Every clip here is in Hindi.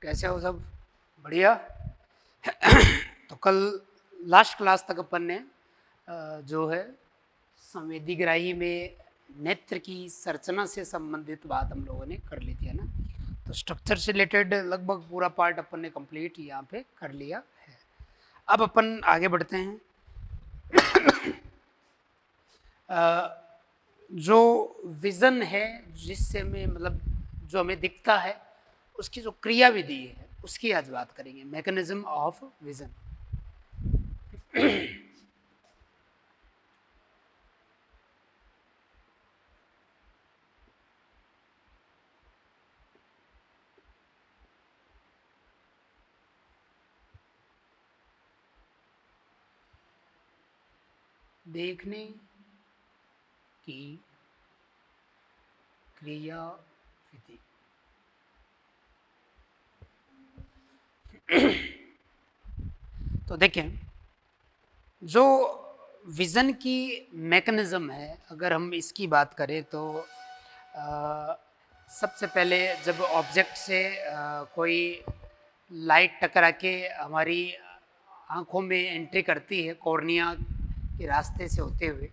कैसे हो सब? बढ़िया। तो कल लास्ट क्लास तक अपन ने जो है संवेदीग्राही में नेत्र की संरचना से संबंधित बात हम लोगों ने कर ली थी, है ना। तो स्ट्रक्चर से रिलेटेड लगभग पूरा पार्ट अपन ने कंप्लीट यहाँ पे कर लिया है। अब अपन आगे बढ़ते हैं। जो विज़न है, जिससे हमें मतलब जो हमें दिखता है, उसकी जो क्रिया विधि है उसकी आज बात करेंगे। Mechanism of vision. देखने की क्रिया विधि। तो देखें, जो विज़न की मैकेनिज्म है, अगर हम इसकी बात करें तो सबसे पहले जब ऑब्जेक्ट से कोई लाइट टकरा के हमारी आँखों में एंट्री करती है कॉर्निया के रास्ते से होते हुए,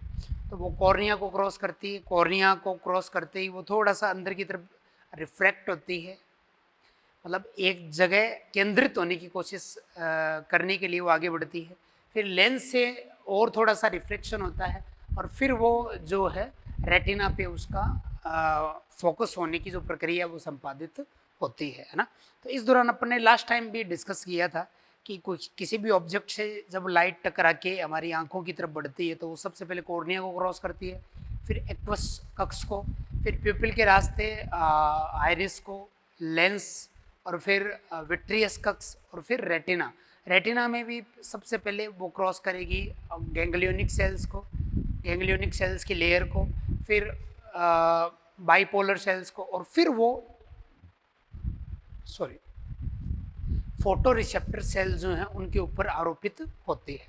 तो वो कॉर्निया को क्रॉस करती है। कॉर्निया को क्रॉस करते ही वो थोड़ा सा अंदर की तरफ रिफ्रैक्ट होती है, मतलब एक जगह केंद्रित होने की कोशिश करने के लिए वो आगे बढ़ती है। फिर लेंस से और थोड़ा सा रिफ्लेक्शन होता है और फिर वो जो है रेटिना पे उसका फोकस होने की जो प्रक्रिया वो संपादित होती है ना। तो इस दौरान अपन ने लास्ट टाइम भी डिस्कस किया था कि कुछ किसी भी ऑब्जेक्ट से जब लाइट टकरा के हमारी आंखों की तरफ बढ़ती है तो वो सबसे पहले कॉर्निया को क्रॉस करती है, फिर एक्वस कक्ष को, फिर प्यूपिल के रास्ते आइरिस को, लेंस, और फिर विट्रियस कक्ष, और फिर रेटिना। रेटिना में भी सबसे पहले वो क्रॉस करेगी गैंग्लियोनिक सेल्स को, गैंग्लियोनिक सेल्स की लेयर को, फिर बाइपोलर सेल्स को, और फिर वो फोटो रिसेप्टर सेल्स जो हैं उनके ऊपर आरोपित होती है।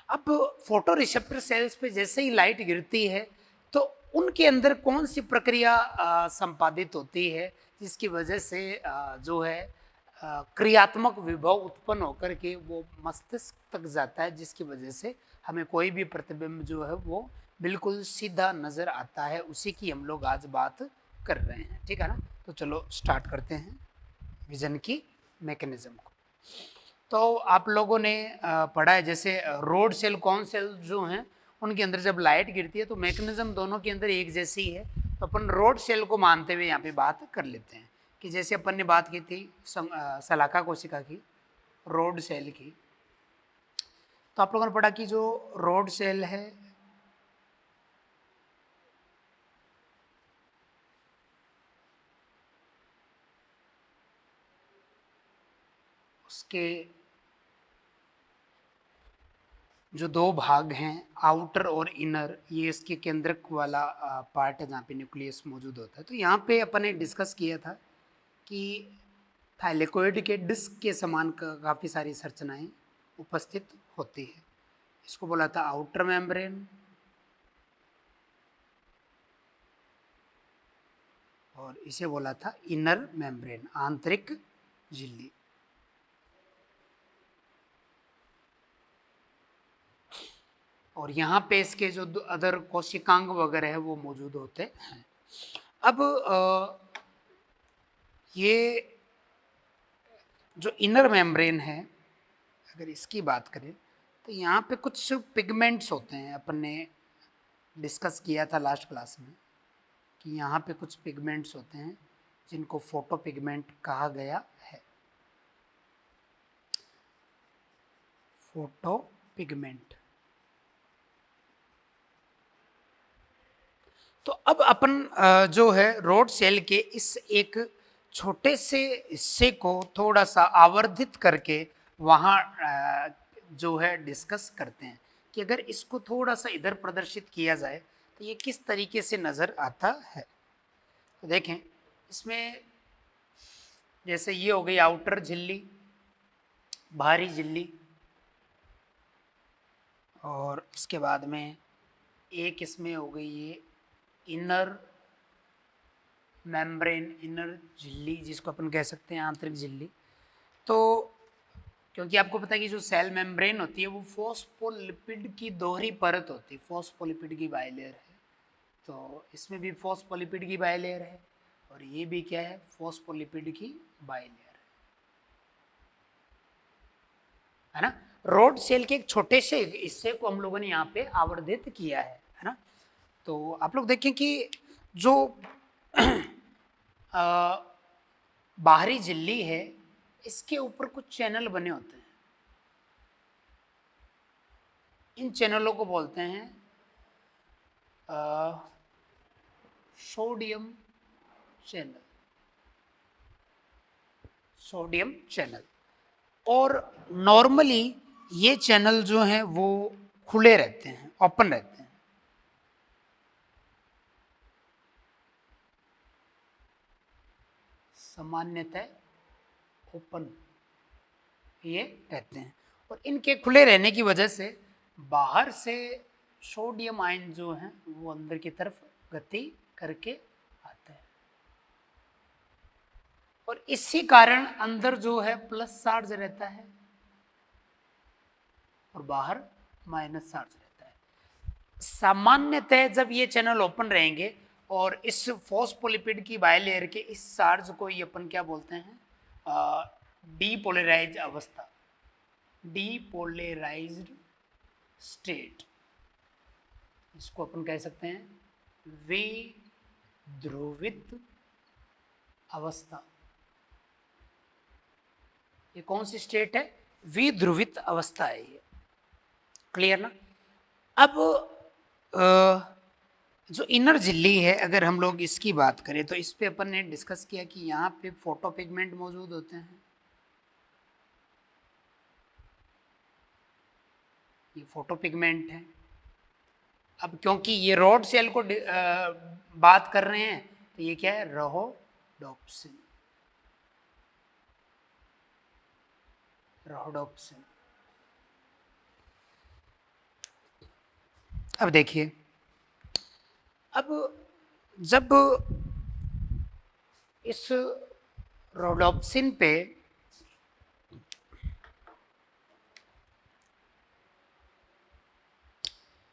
अब फोटो रिसेप्टर सेल्स पे जैसे ही लाइट गिरती है तो उनके अंदर कौन सी प्रक्रिया संपादित होती है जिसकी वजह से जो है क्रियात्मक विभव उत्पन्न होकर के वो मस्तिष्क तक जाता है, जिसकी वजह से हमें कोई भी प्रतिबिंब जो है वो बिल्कुल सीधा नज़र आता है। उसी की हम लोग आज बात कर रहे हैं, ठीक है ना। तो चलो स्टार्ट करते हैं विजन की मैकेनिज्म को। तो आप लोगों ने पढ़ा है, जैसे रोड सेल कॉन सेल जो हैं उनके अंदर जब लाइट गिरती है तो मैकेनिज्म दोनों के अंदर एक जैसी है। तो अपन रोड सेल को मानते हुए यहाँ पे बात कर लेते हैं कि जैसे अपन ने बात की थी सलाका कोशिका की, रोड सेल की। तो आप लोगों ने पढ़ा कि जो रोड सेल है उसके जो दो भाग हैं, आउटर और इनर, ये इसके केंद्रक वाला पार्ट है जहाँ पे न्यूक्लियस मौजूद होता है। तो यहाँ पे अपन ने डिस्कस किया था कि थाइलेकोइड के डिस्क के समान काफ़ी सारी संरचनाएं उपस्थित होती है। इसको बोला था आउटर मेम्ब्रेन और इसे बोला था इनर मेम्ब्रेन, आंतरिक झिल्ली। और यहाँ पे इसके जो अदर कोशिकांग वगैरह है वो मौजूद होते हैं। अब ये जो इनर मेम्ब्रेन है, अगर इसकी बात करें तो यहाँ पे कुछ पिगमेंट्स होते हैं। अपन ने डिस्कस किया था लास्ट क्लास में कि यहाँ पे कुछ पिगमेंट्स होते हैं जिनको फोटो पिगमेंट कहा गया है। Photo pigment. तो अब अपन जो है रोड सेल के इस एक छोटे से हिस्से को थोड़ा सा आवर्धित करके वहाँ जो है डिस्कस करते हैं कि अगर इसको थोड़ा सा इधर प्रदर्शित किया जाए तो ये किस तरीके से नज़र आता है। तो देखें, इसमें जैसे ये हो गई आउटर झिल्ली, बाहरी झिल्ली, और इसके बाद में एक इसमें हो गई ये इनर मेम्ब्रेन, इनर झिल्ली जिसको अपन कह सकते हैं, आंतरिक झिल्ली। तो क्योंकि आपको पता है कि जो सेल मेम्ब्रेन होती है वो फॉस्फोलिपिड की दोहरी परत होती है, फॉस्फोलिपिड की बाइलेयर है। तो इसमें भी फॉस्फोलिपिड की बाइलेयर है और ये भी क्या है, फॉस्फोलिपिड की बाइलेयर है ना। रोड सेल के एक छोटे से हिस्से को हम लोगों ने यहाँ पे आवर्धित किया है ना। तो आप लोग देखें कि जो बाहरी झिल्ली है इसके ऊपर कुछ चैनल बने होते हैं, इन चैनलों को बोलते हैं सोडियम चैनल, सोडियम चैनल। और नॉर्मली ये चैनल जो हैं वो खुले रहते हैं, ओपन रहते हैं। सामान्यतः ओपन ये रहते हैं और इनके खुले रहने की वजह से बाहर से सोडियम आयन जो हैं वो अंदर की तरफ गति करके आते हैं और इसी कारण अंदर जो है प्लस चार्ज रहता है और बाहर माइनस चार्ज रहता है। सामान्यतः जब ये चैनल ओपन रहेंगे और इस फॉस्फोलिपिड की बाइलेयर के इस चार्ज को ये अपन क्या बोलते हैं, डीपोलराइज अवस्था, डीपोलराइज्ड स्टेट, इसको अपन कह सकते हैं विध्रुवित अवस्था। ये कौन सी स्टेट है, विध्रुवित अवस्था है ये, क्लियर ना। अब जो इनर झिल्ली है अगर हम लोग इसकी बात करें तो इस पे अपन ने डिस्कस किया कि यहाँ पे फोटोपिगमेंट मौजूद होते हैं, ये फोटोपिगमेंट है। अब क्योंकि ये रॉड सेल को बात कर रहे हैं तो ये क्या है, रहोडोप्सिन, रहोडोप्सिन। अब देखिए, अब जब इस रोडोप्सिन पे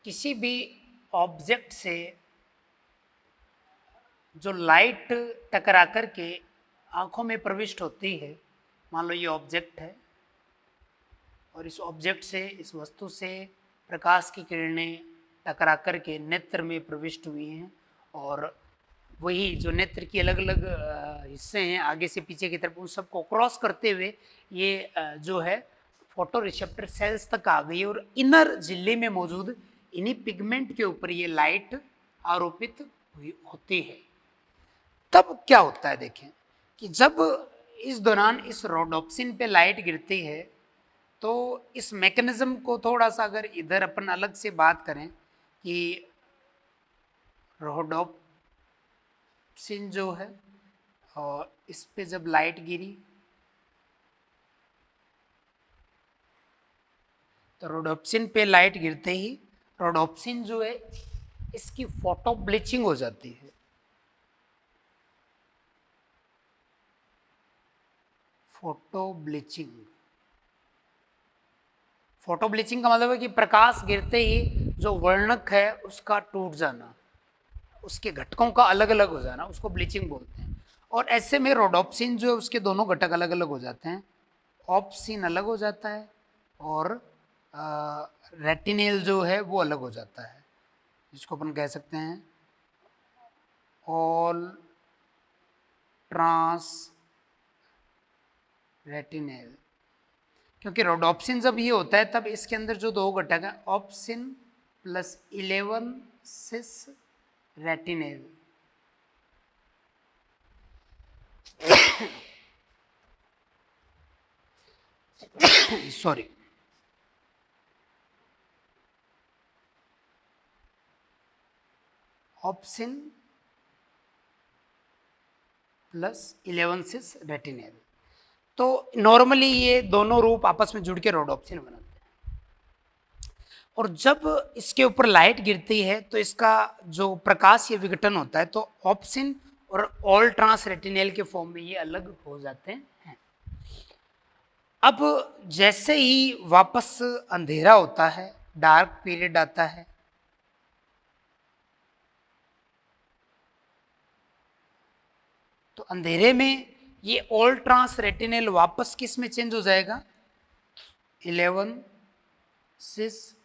किसी भी ऑब्जेक्ट से जो लाइट टकरा कर के आँखों में प्रविष्ट होती है, मान लो ये ऑब्जेक्ट है और इस ऑब्जेक्ट से, इस वस्तु से प्रकाश की किरणें टकरा कर के नेत्र में प्रविष्ट हुई हैं और वही जो नेत्र की अलग अलग हिस्से हैं आगे से पीछे की तरफ, उन सबको क्रॉस करते हुए ये जो है फोटो रिसेप्टर सेल्स तक आ गई और इनर झिल्ली में मौजूद इन्हीं पिगमेंट के ऊपर ये लाइट आरोपित हुई होती है। तब क्या होता है देखें कि जब इस दौरान इस रोडोप्सिन पे लाइट गिरती है तो इस मैकेनिज्म को थोड़ा सा अगर इधर अपन अलग से बात करें कि रोडोप्सिन जो है और इस पे जब लाइट गिरी तो रोडोप्सिन पे लाइट गिरते ही रोडोप्सिन जो है इसकी फोटो ब्लीचिंग हो जाती है। फोटो ब्लीचिंग, फोटो ब्लीचिंग का मतलब है कि प्रकाश गिरते ही जो वर्णक है उसका टूट जाना, उसके घटकों का अलग अलग हो जाना, उसको ब्लीचिंग बोलते हैं। और ऐसे में रोडोप्सिन जो है उसके दोनों घटक अलग अलग हो जाते हैं, ऑप्सिन अलग हो जाता है और रेटिनेल जो है वो अलग हो जाता है, जिसको अपन कह सकते हैं ऑल ट्रांस रेटिनेल। क्योंकि रोडोप्सिन जब ये होता है तब इसके अंदर जो दो घटक हैं, ऑप्सिन प्लस 11 सिस रेटिनेल, सॉरी, ऑप्सिन प्लस 11 सिस रेटिनेल। तो नॉर्मली ये दोनों रूप आपस में जुड़ के रोडोप्सिन बनाते हैं और जब इसके ऊपर लाइट गिरती है तो इसका जो प्रकाश ये विघटन होता है तो ऑप्सिन और ऑल ट्रांस रेटिनेल के फॉर्म में ये अलग हो जाते हैं। अब जैसे ही वापस अंधेरा होता है, डार्क पीरियड आता है, तो अंधेरे में ये ऑल ट्रांस रेटिनेल वापस किस में चेंज हो जाएगा, 11 सिस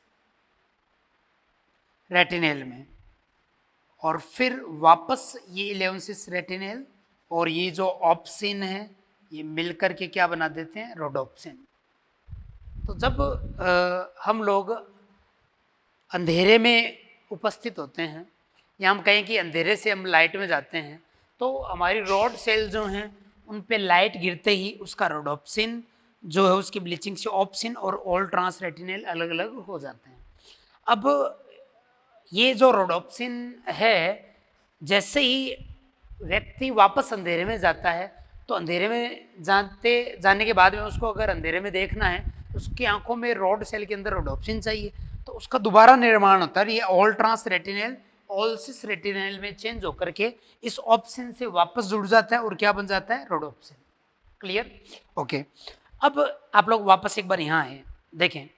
रेटिनेल में, और फिर वापस ये 11 सिस रेटिनेल और ये जो ऑप्सिन है ये मिलकर के क्या बना देते हैं, रोडोप्सिन। तो जब हम लोग अंधेरे में उपस्थित होते हैं या हम कहें कि अंधेरे से हम लाइट में जाते हैं, तो हमारी रॉड सेल जो हैं उन पे लाइट गिरते ही उसका रोडोप्सिन जो है उसकी ब्लीचिंग से ऑप्सिन और ऑल ट्रांस रेटिनेल अलग अलग हो जाते हैं। अब ये जो रोडोप्सिन है, जैसे ही व्यक्ति वापस अंधेरे में जाता है तो अंधेरे में जाने के बाद में उसको अगर अंधेरे में देखना है तो उसकी आंखों में रॉड सेल के अंदर रोडोप्सिन चाहिए, तो उसका दोबारा निर्माण होता है। ये ऑल ट्रांस रेटिनेल ऑल सिस रेटिनेल में चेंज होकर के इस ऑप्सिन से वापस जुड़ जाता है और क्या बन जाता है, रोडोप्सिन। क्लियर? ओके। अब आप लोग वापस एक बार यहाँ आए, देखें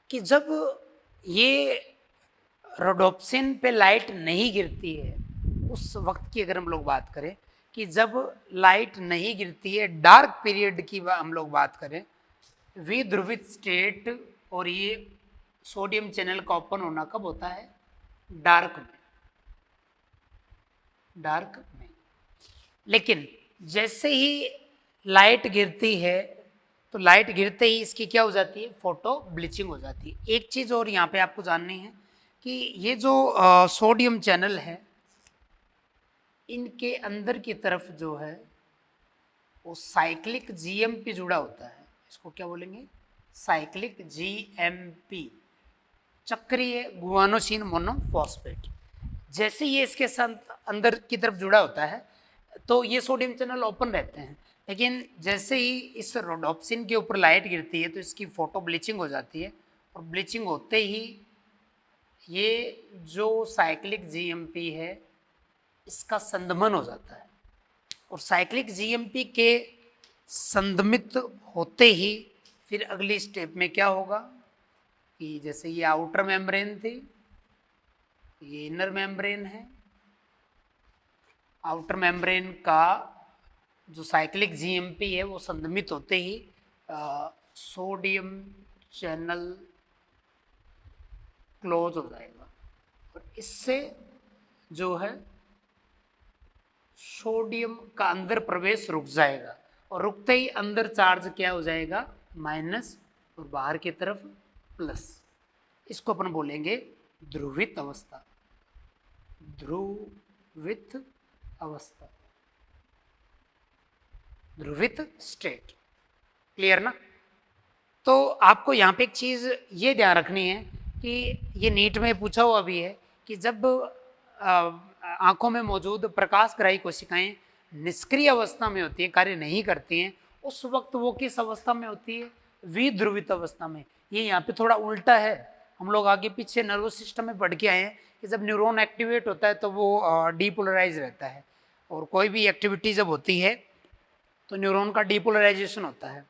कि जब ये रोडोप्सिन पे लाइट नहीं गिरती है, उस वक्त की अगर हम लोग बात करें कि जब लाइट नहीं गिरती है, डार्क पीरियड की हम लोग बात करें, विध्रुवित स्टेट, और ये सोडियम चैनल का ओपन होना कब होता है, डार्क में, डार्क में। लेकिन जैसे ही लाइट गिरती है तो लाइट गिरते ही इसकी क्या हो जाती है, फोटो ब्लीचिंग हो जाती है। एक चीज और यहाँ पे आपको जाननी है कि ये जो सोडियम चैनल है इनके अंदर की तरफ जो है वो साइक्लिक जीएमपी जुड़ा होता है। इसको क्या बोलेंगे, साइक्लिक जीएमपी, चक्रीय गुआनोसिन मोनोफॉस्फेट। जैसे ये इसके साथ अंदर की तरफ जुड़ा होता है तो ये सोडियम चैनल ओपन रहते हैं, लेकिन जैसे ही इस रोडोप्सिन के ऊपर लाइट गिरती है तो इसकी फोटो ब्लीचिंग हो जाती है, और ब्लीचिंग होते ही ये जो साइक्लिक जीएमपी है इसका संदमन हो जाता है, और साइक्लिक जीएमपी के संदमित होते ही फिर अगली स्टेप में क्या होगा कि जैसे ये आउटर मेम्ब्रेन थी, ये इनर मेम्ब्रेन है, आउटर मेम्ब्रेन का जो साइक्लिक जीएमपी है वो संदमित होते ही सोडियम चैनल क्लोज हो जाएगा, और इससे जो है सोडियम का अंदर प्रवेश रुक जाएगा, और रुकते ही अंदर चार्ज क्या हो जाएगा, माइनस, और बाहर की तरफ प्लस। इसको अपन बोलेंगे ध्रुवित अवस्था, ध्रुवित अवस्था, ध्रुवित स्टेट। क्लियर ना? तो आपको यहाँ पे एक चीज़ ये ध्यान रखनी है कि ये नीट में पूछा हुआ भी है कि जब आंखों में मौजूद प्रकाशग्राही कोशिकाएं निष्क्रिय अवस्था में होती है, कार्य नहीं करती हैं, उस वक्त वो किस अवस्था में होती है, विध्रुवित अवस्था में। ये यहाँ पे थोड़ा उल्टा है, हम लोग आगे पीछे नर्वस सिस्टम में पढ़ के आए हैं कि जब न्यूरॉन एक्टिवेट होता है तो वो डीपोलराइज रहता है, और कोई भी एक्टिविटी जब होती है तो न्यूरॉन का डीपोलराइजेशन होता है,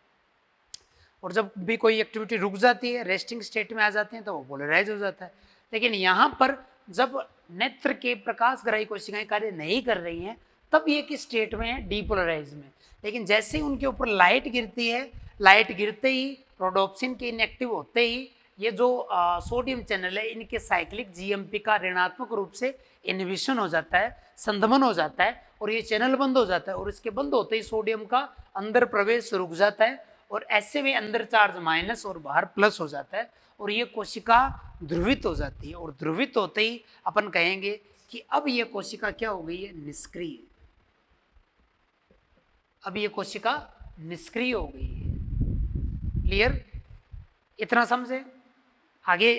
और जब भी कोई एक्टिविटी रुक जाती है, रेस्टिंग स्टेट में आ जाते हैं, तो वो पोलराइज हो जाता है। लेकिन यहाँ पर जब नेत्र के प्रकाशग्राही कोशिकाएं कार्य नहीं कर रही हैं तब ये किस स्टेट में है, डीपोलराइज में। लेकिन जैसे ही उनके ऊपर लाइट गिरती है, लाइट गिरते ही रोडोप्सिन के इनएक्टिव होते ही ये जो सोडियम चैनल है इनके साइक्लिक जीएमपी का ऋणात्मक रूप से इनहिबिशन हो जाता है, संदमन हो जाता है, और ये चैनल बंद हो जाता है, और इसके बंद होते ही सोडियम का अंदर प्रवेश रुक जाता है, और ऐसे में अंदर चार्ज माइनस और बाहर प्लस हो जाता है, और ये कोशिका ध्रुवित हो जाती है। और ध्रुवित होते ही अपन कहेंगे कि अब ये कोशिका क्या हो गई है, निष्क्रिय। अब ये कोशिका निष्क्रिय हो गई है। क्लियर? इतना समझे? आगे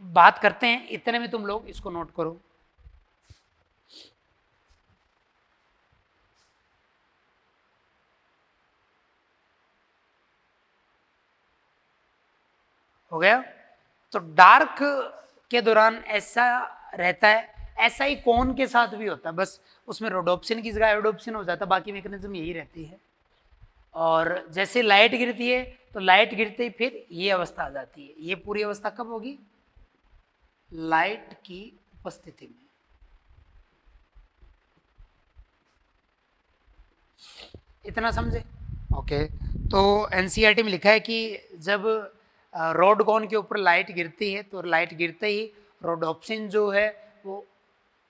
बात करते हैं, इतने में तुम लोग इसको नोट करो। हो गया? तो डार्क के दौरान ऐसा रहता है, ऐसा ही कौन के साथ भी होता है, बस उसमें रोडोप्सिन की जगह एरोडोप्सिन हो जाता है, बाकी मैकेनिज्म यही रहती है। और जैसे लाइट गिरती है तो लाइट गिरते ही फिर ये अवस्था आ जाती है। ये पूरी अवस्था कब होगी? लाइट की उपस्थिति में। इतना समझे? ओके। तो एनसीईआरटी में लिखा है कि जब रोड कोन के ऊपर लाइट गिरती है तो लाइट गिरते ही रोडोप्सिन जो है वो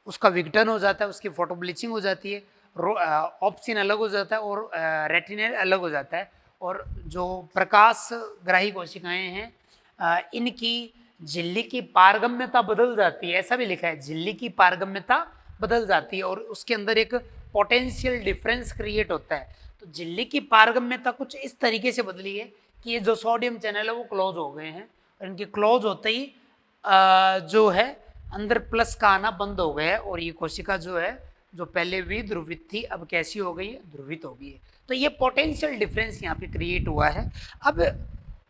उसका विघटन हो जाता है, उसकी फोटो ब्लीचिंग हो जाती है, ऑप्सिन अलग हो जाता है और रेटिनल अलग हो जाता है। और जो प्रकाश ग्राही कोशिकाएं हैं इनकी झिल्ली की पारगम्यता बदल जाती है, ऐसा भी लिखा है, झिल्ली की पारगम्यता बदल जाती है और उसके अंदर एक पोटेंशियल डिफरेंस क्रिएट होता है। तो झिल्ली की पारगम्यता कुछ इस तरीके से बदली है कि ये जो सोडियम चैनल है वो क्लोज हो गए हैं और इनके क्लोज होते ही जो है अंदर प्लस का आना बंद हो गया है और ये कोशिका जो है जो पहले विध्रुवित थी अब कैसी हो गई है? ध्रुवित हो गई है। तो ये पोटेंशियल डिफरेंस यहाँ पे क्रिएट हुआ है। अब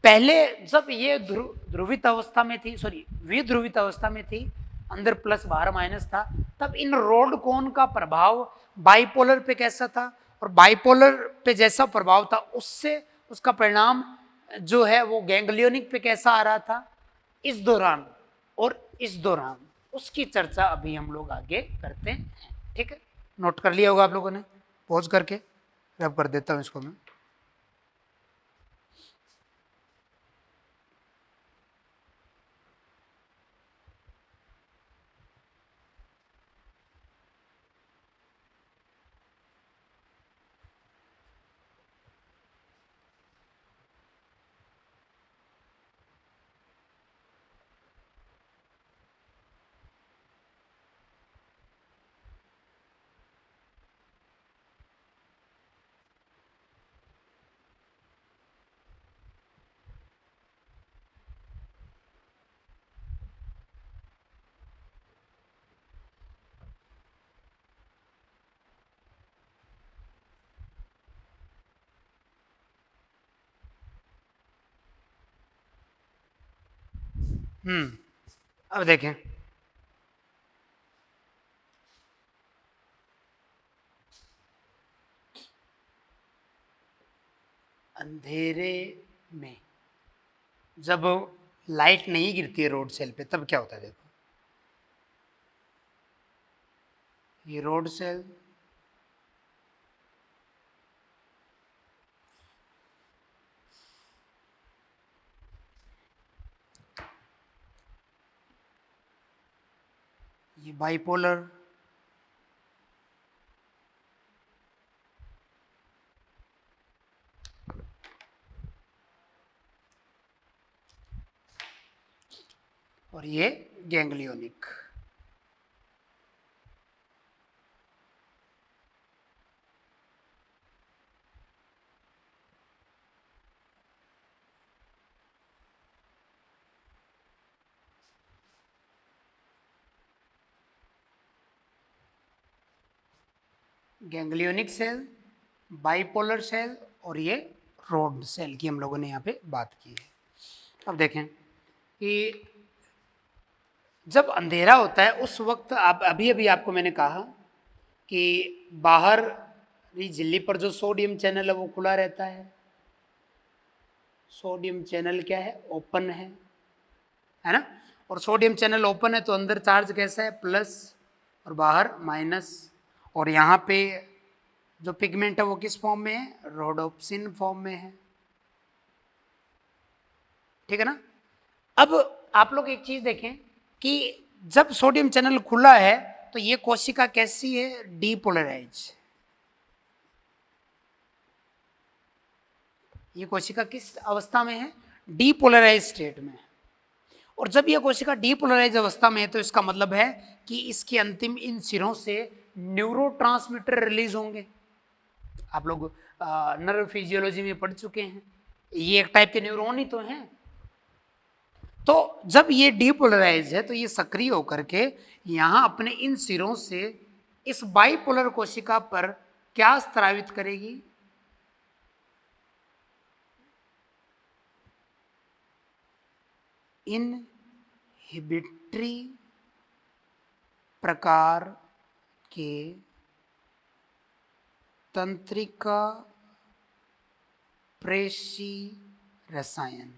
पहले जब ये ध्रुवित अवस्था में थी, सॉरी विध्रुवित अवस्था में थी, अंदर प्लस बाहर माइनस था, तब इन रोड कोन का प्रभाव बाइपोलर पे कैसा था और बाइपोलर पे जैसा प्रभाव था उससे उसका परिणाम जो है वो गैंग्लियोनिक पे कैसा आ रहा था इस दौरान और इस दौरान, उसकी चर्चा अभी हम लोग आगे करते हैं। ठीक है, नोट कर लिया होगा आप लोगों ने, पॉज करके रब कर देता हूं इसको मैं। अब देखें, अंधेरे में जब लाइट नहीं गिरती है रोड सेल पे तब क्या होता है? देखो, ये रोड सेल, ये बाइपोलर, और ये ganglionic. Ganglionic cell, bipolar cell और ये रोड सेल की हम लोगों ने यहाँ पे बात की है। अब देखें कि जब अंधेरा होता है उस वक्त, आप अभी अभी आपको मैंने कहा कि बाहर झिल्ली पर जो सोडियम चैनल है वो खुला रहता है, सोडियम चैनल क्या है? ओपन है ना? और सोडियम चैनल ओपन है तो अंदर चार्ज कैसा है? प्लस, और बाहर माइनस। और यहाँ पे जो पिगमेंट है वो किस फॉर्म में है? रोडोप्सिन फॉर्म में है। ठीक है ना? अब आप लोग एक चीज देखें कि जब सोडियम चैनल खुला है तो ये कोशिका कैसी है? डीपोलराइज। ये कोशिका किस अवस्था में है? डीपोलराइज स्टेट में। और जब ये कोशिका डीपोलराइज अवस्था में है तो इसका मतलब है कि इसके अंतिम इन सिरों से न्यूरोट्रांसमीटर रिलीज होंगे। आप लोग नर्व फिजियोलॉजी में पढ़ चुके हैं, ये एक टाइप के न्यूरॉन ही तो हैं। तो जब ये डीपोलराइज है तो ये सक्रिय होकर के यहां अपने इन सिरों से इस बाइपोलर कोशिका पर क्या स्रावित करेगी? इनहिबिटरी प्रकार के तंत्रिका प्रेषी रसायन,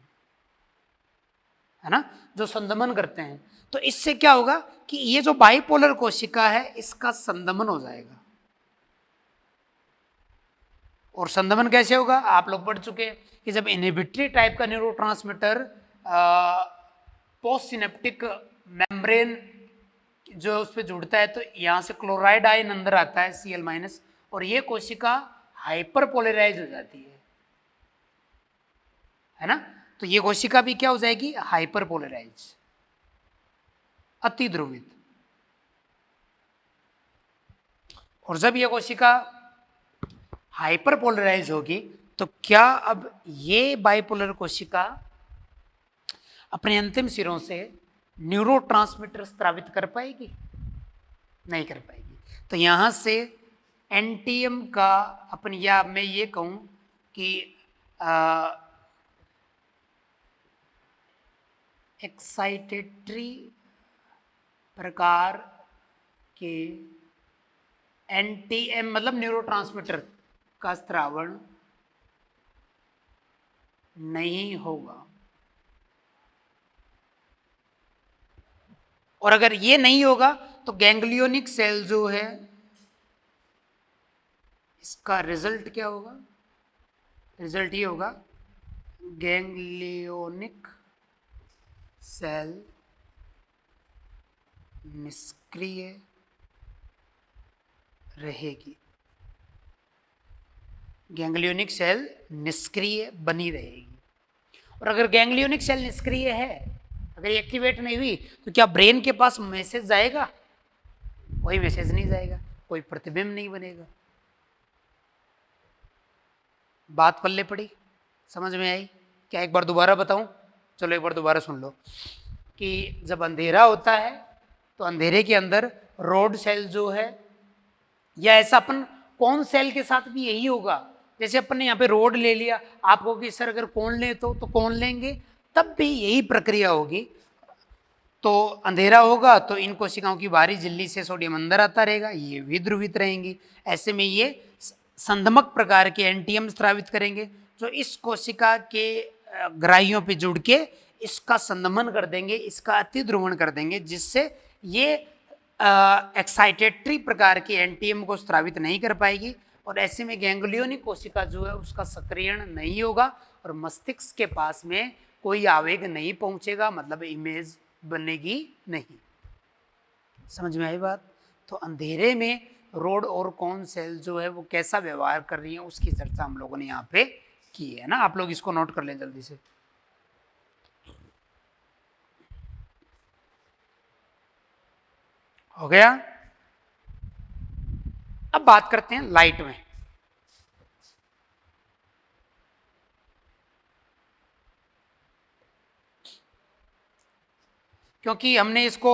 है ना, जो संदमन करते हैं। तो इससे क्या होगा कि ये जो बाइपोलर कोशिका है इसका संदमन हो जाएगा। और संदमन कैसे होगा, आप लोग पढ़ चुके हैं कि जब इनहिबिटरी टाइप का न्यूरोट्रांसमीटर पोस्ट सिनेप्टिक मेम्ब्रेन जो उस पर जुड़ता है तो यहाँ से क्लोराइड आयन अंदर आता है Cl-, और ये कोशिका हाइपर पोलराइज हो जाती है ना। तो ये कोशिका भी क्या हो जाएगी, हाइपर पोलराइज, अति ध्रुवित। और जब ये कोशिका हाइपर पोलराइज होगी तो क्या अब ये बाइपोलर कोशिका अपने अंतिम सिरों से न्यूरोट्रांसमीटर स्रावित कर पाएगी, नहीं कर पाएगी। तो यहां से एनटीएम का अपन, या मैं ये कहूं कि एक्साइटेटरी प्रकार के एनटीएम मतलब न्यूरोट्रांसमीटर का स्रावण नहीं होगा। और अगर ये नहीं होगा तो गैंग्लियोनिक सेल जो है इसका रिजल्ट क्या होगा, रिजल्ट ये होगा गैंग्लियोनिक सेल निष्क्रिय रहेगी, गैंग्लियोनिक सेल निष्क्रिय बनी रहेगी। और अगर गैंग्लियोनिक सेल निष्क्रिय है, अगर एक्टिवेट नहीं हुई, तो क्या ब्रेन के पास मैसेज जाएगा, कोई मैसेज नहीं जाएगा, कोई प्रतिबिंब नहीं बनेगा। बात पल्ले पड़ी, समझ में आई क्या, एक बार दोबारा बताऊं, चलो एक बार दोबारा सुन लो कि जब अंधेरा होता है तो अंधेरे के अंदर रोड सेल जो है, या ऐसा अपन कौन सेल के साथ भी यही होगा, जैसे अपन ने यहाँ पे रोड ले लिया, आपको कि सर अगर कौन ले तो कौन लेंगे, तब भी यही प्रक्रिया होगी। तो अंधेरा होगा तो इन कोशिकाओं की बाहरी झिल्ली से सोडियम अंदर आता रहेगा, ये विध्रुवित रहेंगी, ऐसे में ये संदमक प्रकार के एनटीएम स्रावित करेंगे जो इस कोशिका के ग्राहियों पे जुड़ के इसका संदमन कर देंगे, इसका अतिध्रुवण कर देंगे, जिससे ये एक्साइटेटरी प्रकार की एनटीएम को स्रावित नहीं कर पाएगी। और ऐसे में गैंग्लियोनिक कोशिका जो है उसका सक्रियण नहीं होगा और मस्तिष्क के पास में कोई आवेग नहीं पहुंचेगा, मतलब इमेज बनेगी नहीं। समझ में आई बात। तो अंधेरे में रोड और कौन सेल जो है वो कैसा व्यवहार कर रही है उसकी चर्चा हम लोगों ने यहाँ पे की है ना। आप लोग इसको नोट कर लें जल्दी से। हो गया। अब बात करते हैं लाइट में। क्योंकि हमने इसको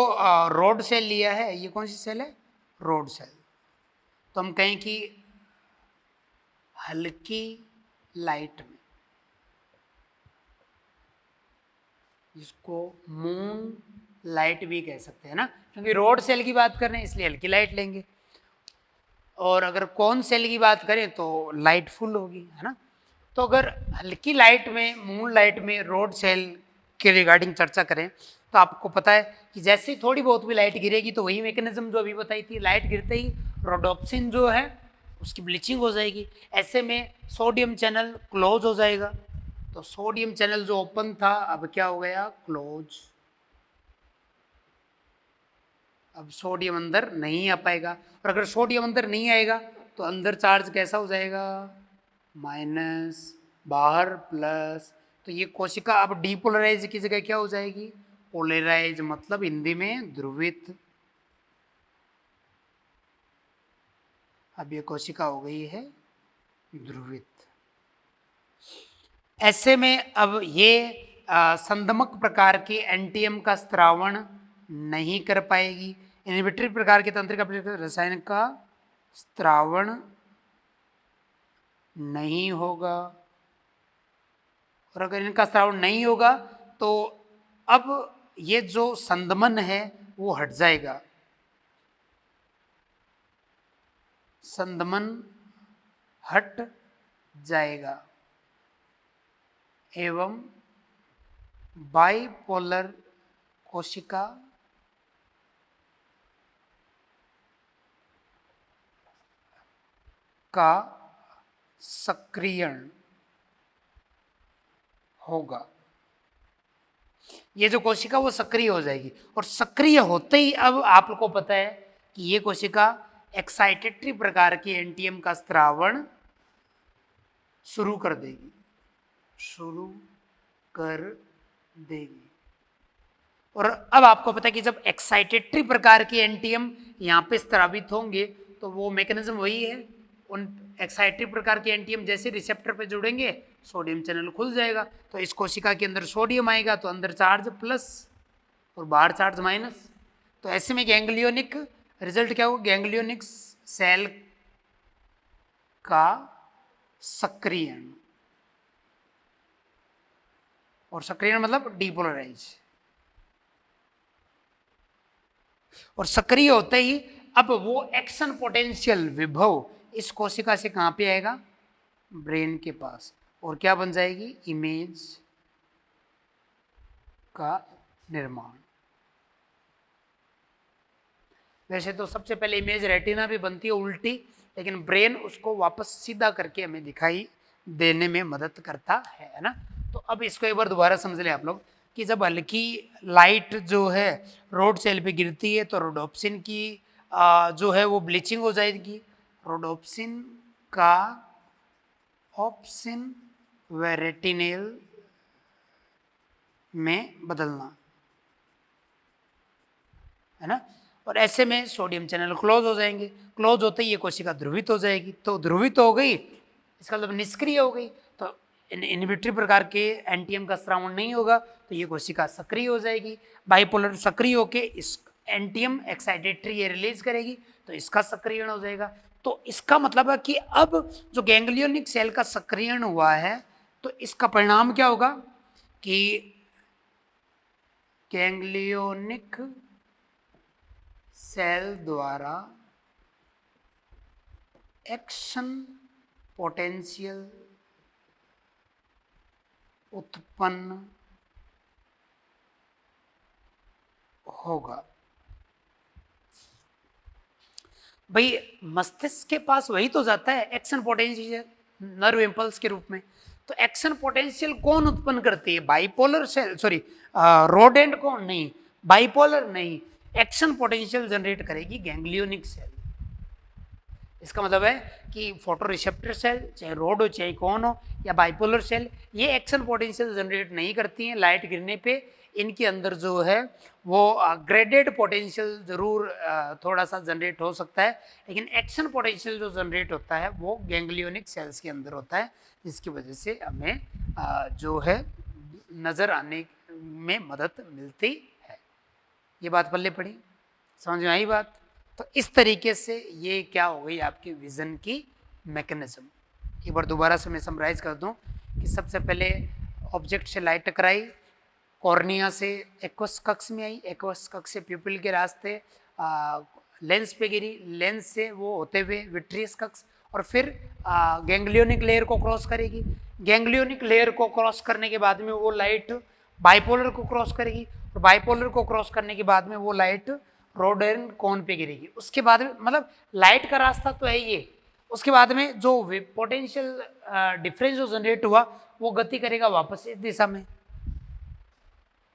रोड सेल लिया है, ये कौन सी सेल है, रोड सेल। तो हम कहें कि हल्की लाइट में, जिसको मून लाइट भी कह सकते हैं ना, क्योंकि रोड सेल की बात कर रहे हैं इसलिए हल्की लाइट लेंगे। और अगर कौन सेल की बात करें तो लाइट फुल होगी, है ना। तो अगर हल्की लाइट में, मून लाइट में रोड सेल के रिगार्डिंग चर्चा करें तो आपको पता है कि जैसे ही थोड़ी बहुत भी लाइट गिरेगी तो वही मैकेनिज्म जो अभी बताई थी, लाइट गिरते ही रोडोप्सिन जो है उसकी ब्लीचिंग हो जाएगी। ऐसे में सोडियम चैनल क्लोज हो जाएगा। तो सोडियम चैनल जो ओपन था अब क्या हो गया, क्लोज। अब सोडियम अंदर नहीं आ पाएगा। और अगर सोडियम अंदर नहीं आएगा तो अंदर चार्ज कैसा हो जाएगा, माइनस, बाहर प्लस। तो ये कोशिका अब डीपोलराइज की जगह क्या हो जाएगी, पोलराइज, मतलब हिंदी में ध्रुवित। अब ये कोशिका हो गई है ध्रुवित। ऐसे में अब ये संदमक प्रकार के एनटीएम का स्रावण नहीं कर पाएगी। इनहिबिटरी प्रकार के तंत्रिका रसायन का स्रावण नहीं होगा। और अगर इनका स्रावण नहीं होगा तो अब ये जो संदमन है वो हट जाएगा। संदमन हट जाएगा एवं बाइपोलर कोशिका का सक्रियण होगा। ये जो कोशिका वो सक्रिय हो जाएगी, और सक्रिय होते ही अब आपको पता है कि ये कोशिका एक्साइटेटरी प्रकार की एंटीएम का स्त्रावण शुरू कर देगी, शुरू कर देगी। और अब आपको पता है कि जब एक्साइटेटरी प्रकार के एंटीएम यहाँ पे स्त्रावित होंगे तो वो मैकेनिज्म वही है, उन एक्साइटरी प्रकार के एंटीएम जैसे रिसेप्टर पे जुड़ेंगे सोडियम चैनल खुल जाएगा। तो इस कोशिका के अंदर सोडियम आएगा तो अंदर चार्ज प्लस और बाहर चार्ज माइनस। तो ऐसे में गैंग्लियोनिक रिजल्ट क्या होगा, गैंग्लियोनिक सेल का सक्रियण, और सक्रियण मतलब डीपोलराइज। और सक्रिय होते ही अब वो एक्शन पोटेंशियल विभव इस कोशिका से कहां पे आएगा, ब्रेन के पास, और क्या बन जाएगी, इमेज का निर्माण। वैसे तो सबसे पहले इमेज रेटिना भी बनती है उल्टी, लेकिन ब्रेन उसको वापस सीधा करके हमें दिखाई देने में मदद करता है ना। तो अब इसको एक बार दोबारा समझ लें आप लोग कि जब हल्की लाइट जो है रोड सेल पे गिरती है तो रोडोप्सिन की जो है वो ब्लीचिंग हो जाएगी, रोडोप्सिन का ऑप्सिन व रेटिनेल में बदलना, है ना। और ऐसे में सोडियम चैनल क्लोज हो जाएंगे, क्लोज होते ही ये कोशिका ध्रुवित हो जाएगी। तो ध्रुवित हो गई इसका मतलब निष्क्रिय हो गई, तो इनहिबिटरी प्रकार के एंटीएम का स्रावण नहीं होगा, तो ये कोशिका सक्रिय हो जाएगी। बाइपोलर सक्रिय होके इस एंटीएम एक्साइटेटरी ये रिलीज करेगी तो इसका सक्रियण हो जाएगा। तो इसका मतलब है कि अब जो गैंग्लियोनिक सेल का सक्रियण हुआ है तो इसका परिणाम क्या होगा कि गैंग्लियोनिक सेल द्वारा एक्शन पोटेंशियल उत्पन्न होगा। भाई मस्तिष्क के पास वही तो जाता है एक्शन पोटेंशियल नर्व इंपल्स के रूप में। तो एक्शन पोटेंशियल कौन उत्पन्न करती है, बाइपोलर सेल, सॉरी रोडेंट कौन, नहीं बाइपोलर नहीं, एक्शन पोटेंशियल जनरेट करेगी गैंग्लियोनिक सेल। इसका मतलब है कि फोटो रिसेप्टर सेल चाहे रोड हो चाहे कौन हो या बाइपोलर सेल, ये एक्शन पोटेंशियल जनरेट नहीं करती हैं। लाइट गिरने पे इनके अंदर जो है वो ग्रेडेड पोटेंशियल जरूर थोड़ा सा जनरेट हो सकता है, लेकिन एक्शन पोटेंशियल जो जनरेट होता है वो गैंग्लियोनिक सेल्स के अंदर होता है, जिसकी वजह से हमें जो है नज़र आने में मदद मिलती है। ये बात पल्ले पड़ी, समझ में आई बात। तो इस तरीके से ये क्या हो गई आपकी विजन की मैकेनिज्म। एक बार दोबारा से मैं समराइज कर दूं कि सबसे पहले ऑब्जेक्ट से लाइट टकराई, कॉर्निया से एक्वस कक्ष में आई, एक्वस कक्ष से प्यूपिल के रास्ते लेंस पे गिरी, लेंस से वो होते हुए विट्रियस कक्ष, और फिर गैंग्लियोनिक लेयर को क्रॉस करेगी। गैंग्लियोनिक लेयर को क्रॉस करने के बाद में वो लाइट बाइपोलर को क्रॉस करेगी, और बाइपोलर को क्रॉस करने के बाद में वो लाइट रोडेन कोन पे गिरेगी। उसके बाद में मतलब लाइट का रास्ता तो है ये, उसके बाद में जो पोटेंशियल डिफरेंस जो जनरेट हुआ वो गति करेगा वापस इस दिशा में,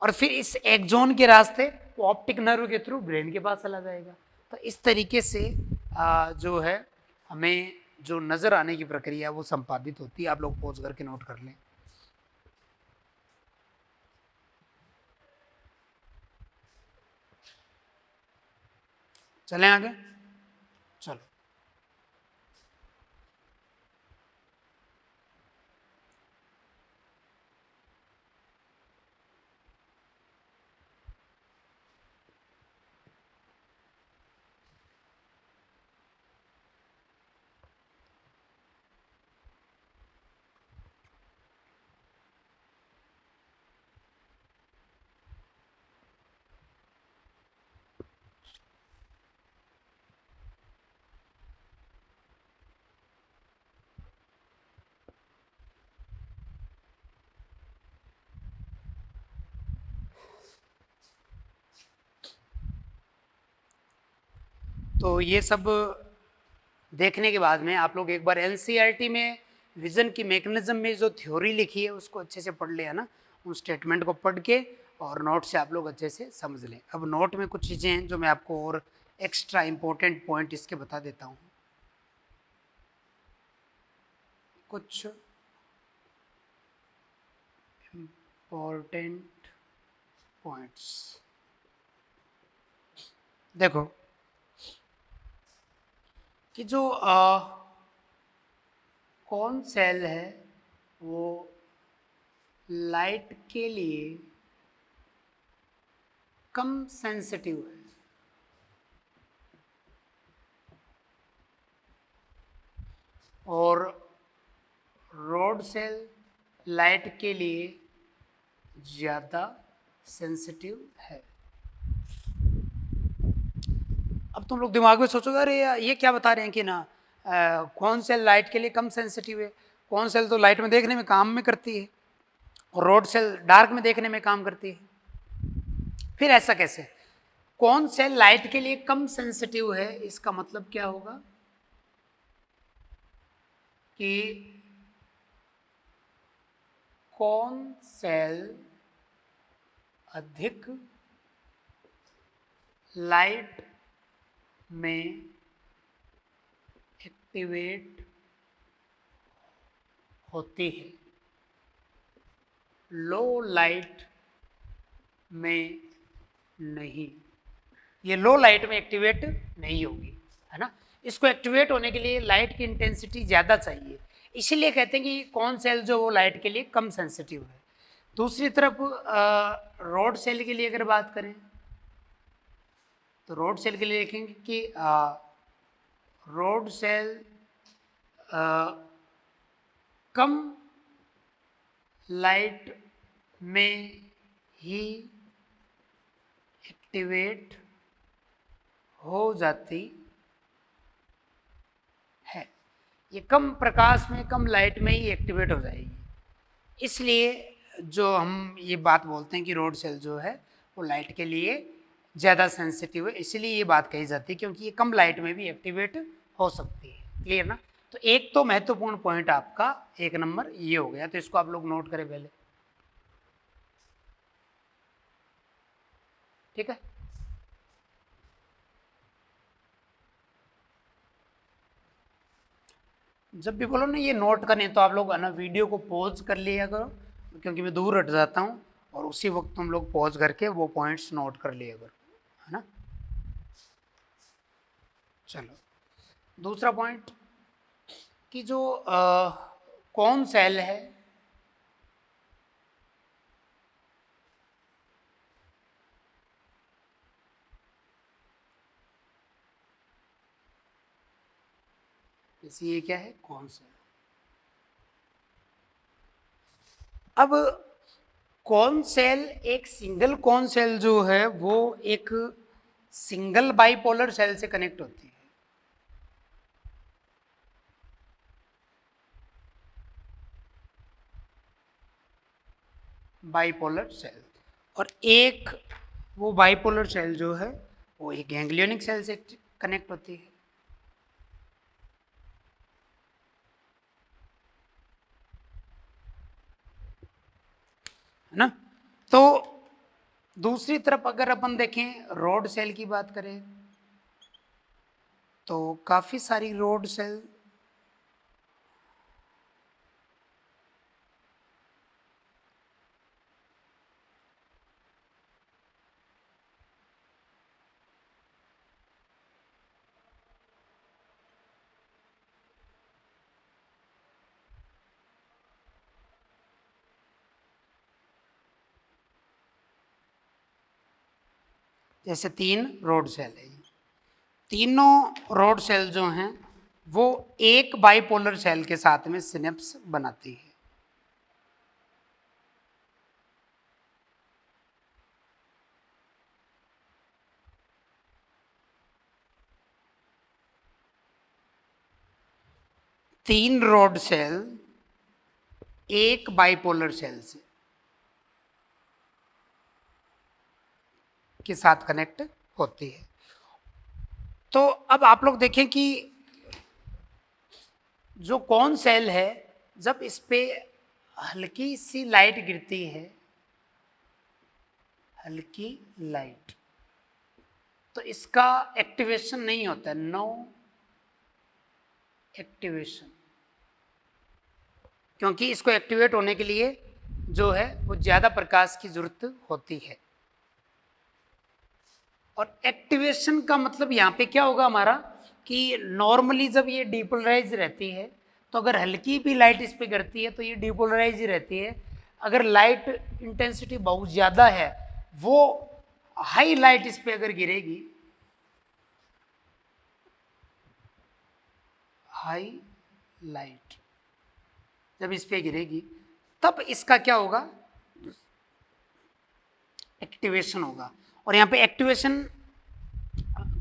और फिर इस एक्सोन के रास्ते वो ऑप्टिक नर्व के थ्रू ब्रेन के पास चला जाएगा। तो इस तरीके से जो है हमें जो नजर आने की प्रक्रिया वो संपादित होती है। आप लोग पॉज करके नोट कर लें। चलें आगे, चलो। तो ये सब देखने के बाद में आप लोग एक बार एनसीईआरटी में विजन की मैकेनिज्म में जो थ्योरी लिखी है उसको अच्छे से पढ़ लिया ना, उन स्टेटमेंट को पढ़ के और नोट से आप लोग अच्छे से समझ लें। अब नोट में कुछ चीज़ें हैं जो मैं आपको और एक्स्ट्रा इंपॉर्टेंट पॉइंट इसके बता देता हूँ। कुछ इंपॉर्टेंट पॉइंट्स देखो कि जो कौन सेल है वो लाइट के लिए कम सेंसिटिव है, और रॉड सेल लाइट के लिए ज़्यादा सेंसिटिव है। अब तुम लोग दिमाग में सोचोगे अरे ये क्या बता रहे हैं कि ना कौन सेल लाइट के लिए कम सेंसिटिव है, कौन सेल तो लाइट में देखने में काम में करती है और रॉड सेल डार्क में देखने में काम करती है, फिर ऐसा कैसे? कौन सेल लाइट के लिए कम सेंसिटिव है, इसका मतलब क्या होगा कि कौन सेल अधिक लाइट में एक्टिवेट होती है, लो लाइट में नहीं। ये लो लाइट में एक्टिवेट नहीं होगी, है ना। इसको एक्टिवेट होने के लिए लाइट की इंटेंसिटी ज़्यादा चाहिए, इसीलिए कहते हैं कि कौन सेल जो वो लाइट के लिए कम सेंसिटिव है। दूसरी तरफ रॉड सेल के लिए अगर बात करें तो रॉड सेल के लिए देखेंगे कि रॉड सेल कम लाइट में ही एक्टिवेट हो जाती है। ये कम प्रकाश में कम लाइट में ही एक्टिवेट हो जाएगी, इसलिए जो हम ये बात बोलते हैं कि रॉड सेल जो है वो लाइट के लिए ज़्यादा सेंसिटिव है, इसलिए ये बात कही जाती है क्योंकि ये कम लाइट में भी एक्टिवेट हो सकती है। क्लियर ना। तो एक तो महत्वपूर्ण पॉइंट आपका 1 नंबर ये हो गया, तो इसको आप लोग नोट करें पहले, ठीक है। जब भी बोलो ना ये नोट करने तो आप लोग है ना वीडियो को पॉज कर लिया करो, क्योंकि मैं दूर हट जाता हूँ और उसी वक्त तुम लोग पॉज करके वो पॉइंट्स नोट कर लिया करो, है ना। चलो दूसरा पॉइंट कि जो कौन सेल है जैसे ये क्या है कौन सेल। अब कौन सेल एक सिंगल कौन सेल जो है वो एक सिंगल बाइपोलर सेल से कनेक्ट होती है। बाइपोलर सेल, और एक वो बाइपोलर सेल जो है वो एक गैंग्लियोनिक सेल से कनेक्ट होती है ना। तो दूसरी तरफ अगर अपन देखें रॉड सेल की बात करें तो काफी सारी रॉड सेल जैसे 3 रॉड सेल है, तीनों रॉड सेल जो हैं वो एक बाइपोलर सेल के साथ में सिनेप्स बनाती है। तीन रॉड सेल एक बाइपोलर सेल से के साथ कनेक्ट होती है, तो अब आप लोग देखें कि जो कौन सेल है, जब इस पे हल्की सी लाइट गिरती है, हल्की लाइट, तो इसका एक्टिवेशन नहीं होता, नो एक्टिवेशन, क्योंकि इसको एक्टिवेट होने के लिए जो है वो ज्यादा प्रकाश की जरूरत होती है। और एक्टिवेशन का मतलब यहाँ पे क्या होगा हमारा कि नॉर्मली जब ये डिपोलराइज रहती है, तो अगर हल्की भी लाइट इस पे गिरती है तो ये डिपोलराइज ही रहती है। अगर लाइट इंटेंसिटी बहुत ज़्यादा है, वो हाई लाइट इस पे अगर गिरेगी, हाई लाइट जब इस पे गिरेगी, तब इसका क्या होगा, एक्टिवेशन होगा। और यहाँ पे एक्टिवेशन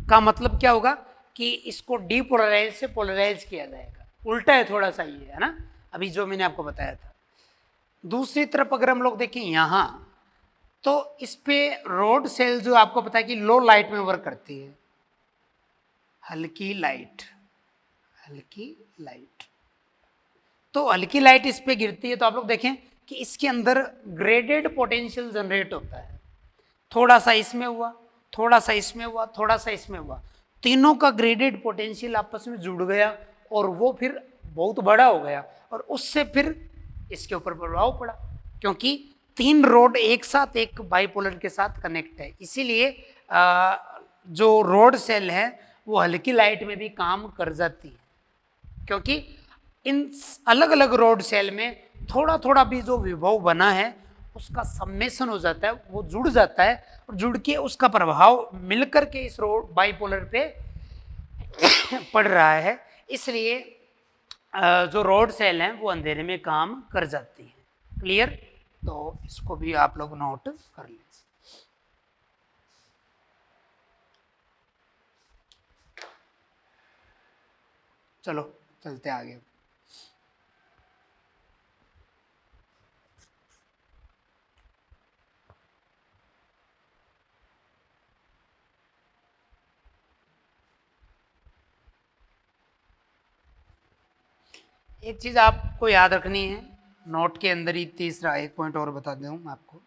का मतलब क्या होगा कि इसको डीपोलराइज से पोलराइज किया जाएगा। उल्टा है थोड़ा सा, ये है ना, अभी जो मैंने आपको बताया था। दूसरी तरफ अगर हम लोग देखें यहाँ, तो इस पे रोड सेल जो आपको पता है कि लो लाइट में वर्क करती है, हल्की लाइट, हल्की लाइट, तो हल्की लाइट इस पे गिरती है, तो आप लोग देखें कि इसके अंदर ग्रेडेड पोटेंशियल जनरेट होता है। थोड़ा सा इसमें हुआ, थोड़ा सा इसमें हुआ, थोड़ा सा इसमें हुआ, तीनों का ग्रेडेड पोटेंशियल आपस में जुड़ गया और वो फिर बहुत बड़ा हो गया, और उससे फिर इसके ऊपर प्रभाव पड़ा, क्योंकि तीन रोड एक साथ एक बाइपोलर के साथ कनेक्ट है। इसीलिए जो रोड सेल है वो हल्की लाइट में भी काम कर जाती है, क्योंकि इन अलग अलग रोड सेल में थोड़ा थोड़ा भी जो विभव बना है उसका सम्मेशन हो जाता है, वो जुड़ जाता है, और जुड़ के उसका प्रभाव मिलकर के इस रोड बाइपोलर पे पड़ रहा है। इसलिए जो रोड सेल हैं वो अंधेरे में काम कर जाती हैं। क्लियर? तो इसको भी आप लोग नोट कर लें। चलो चलते आगे। एक चीज़ आपको याद रखनी है, नोट के अंदर ही तीसरा एक पॉइंट और बता दूँ आपको,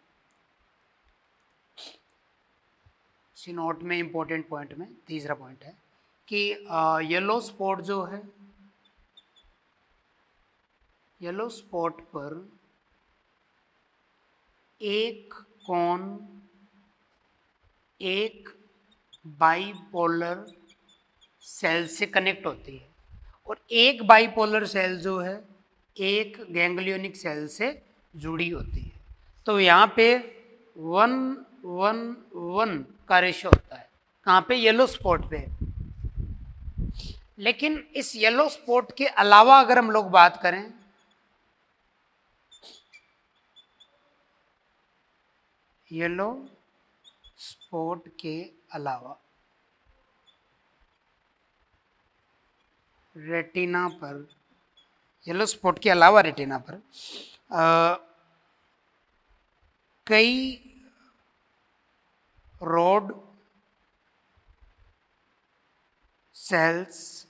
इसी नोट में इंपॉर्टेंट पॉइंट में तीसरा पॉइंट है कि येलो स्पॉट जो है, येलो स्पॉट पर एक कोन एक बाइपोलर सेल से कनेक्ट होती है, और एक बाइपोलर सेल जो है एक गैंग्लियोनिक सेल से जुड़ी होती है। तो यहाँ पे 1:1:1 का रेशो होता है, कहाँ पे, येलो स्पॉट पे। लेकिन इस येलो स्पॉट के अलावा अगर हम लोग बात करें, येलो स्पॉट के अलावा रेटिना पर, येलो स्पॉट के अलावा रेटिना पर कई रोड सेल्स